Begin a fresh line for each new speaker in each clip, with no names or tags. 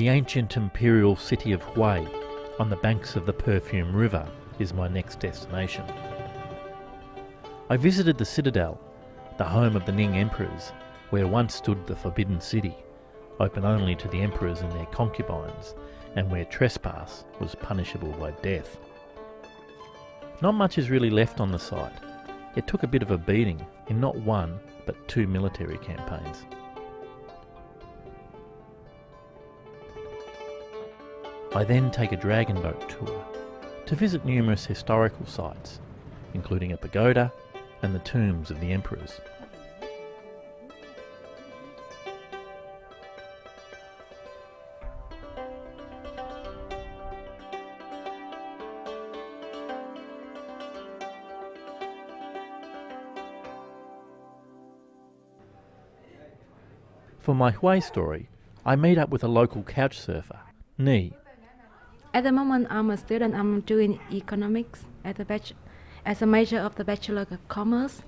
The ancient imperial city of Hui, on the banks of the Perfume River, is my next destination. I visited the citadel, the home of the Ning emperors, where once stood the Forbidden City, open only to the emperors and their concubines, and where trespass was punishable by death. Not much is really left on the site. It took a bit of a beating in not one, but 2 military campaigns. I then take a dragon boat tour to visit numerous historical sites, including a pagoda and the tombs of the emperors. For my Hui story, I meet up with a local couch surfer, Ni.
At the moment, I'm a student. I'm doing economics as a major of the Bachelor of Commerce.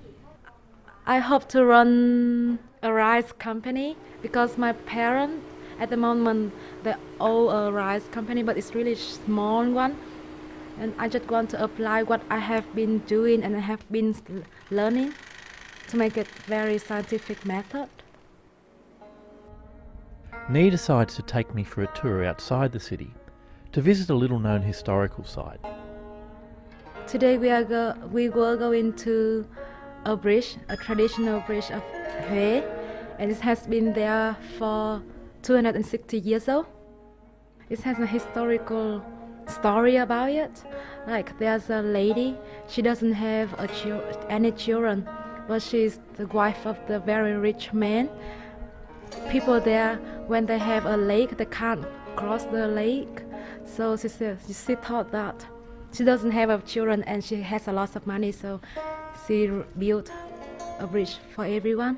I hope to run a rice company because my parents, at the moment, they own a rice company, but it's really small one. And I just want to apply what I have been doing and I have been learning to make it very scientific method.
Ni decides to take me for a tour outside the city to visit a little-known historical site.
Today we will go into a bridge, a traditional bridge of Hue, and it has been there for 260 years old. It has a historical story about it. Like there's a lady, she doesn't have any children, but she's the wife of the very rich man. People there, when they have a lake, they can't cross the lake. So she thought that she doesn't have children and she has a lot of money, so she built a bridge for everyone.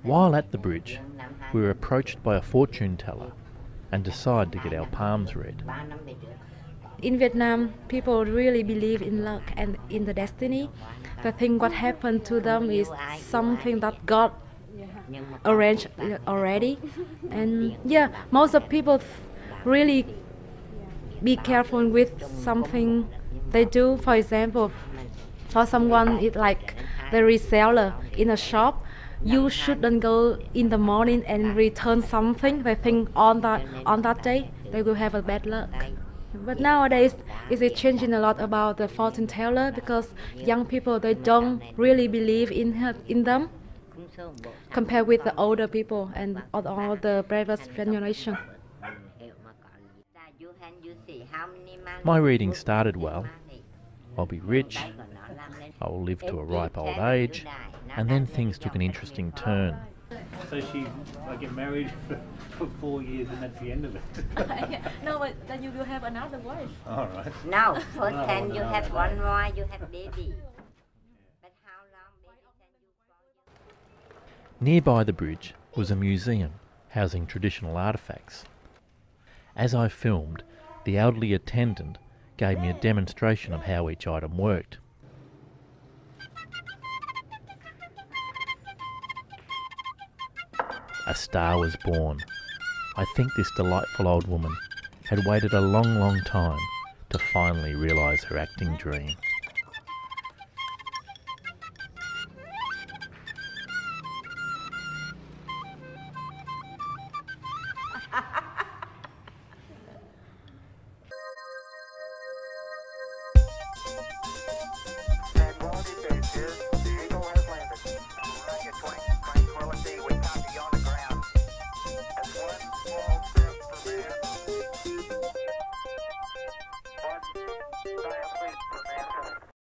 While at the bridge, we were approached by a fortune teller and decide to get our palms read.
In Vietnam, people really believe in luck and in the destiny. They think what happened to them is something that God arranged already. And yeah, most of people really be careful with something they do. For example, for someone it's like the reseller in a shop, you shouldn't go in the morning and return something. They think on that day they will have a bad luck. But nowadays it's changing a lot about the fortune teller because young people, they don't really believe in them compared with the older people and all the previous generation.
My reading started well. I'll be rich, I will live to a ripe old age, and then things took an interesting turn.
So I get married for 4 years and that's the end of it.
No, but then you will have another wife.
All right.
No, first time you have one more, you have baby. But how long baby can you?
Nearby the bridge was a museum housing traditional artefacts. As I filmed, the elderly attendant gave me a demonstration of how each item worked. A star was born. I think this delightful old woman had waited a long, long time to finally realise her acting dream.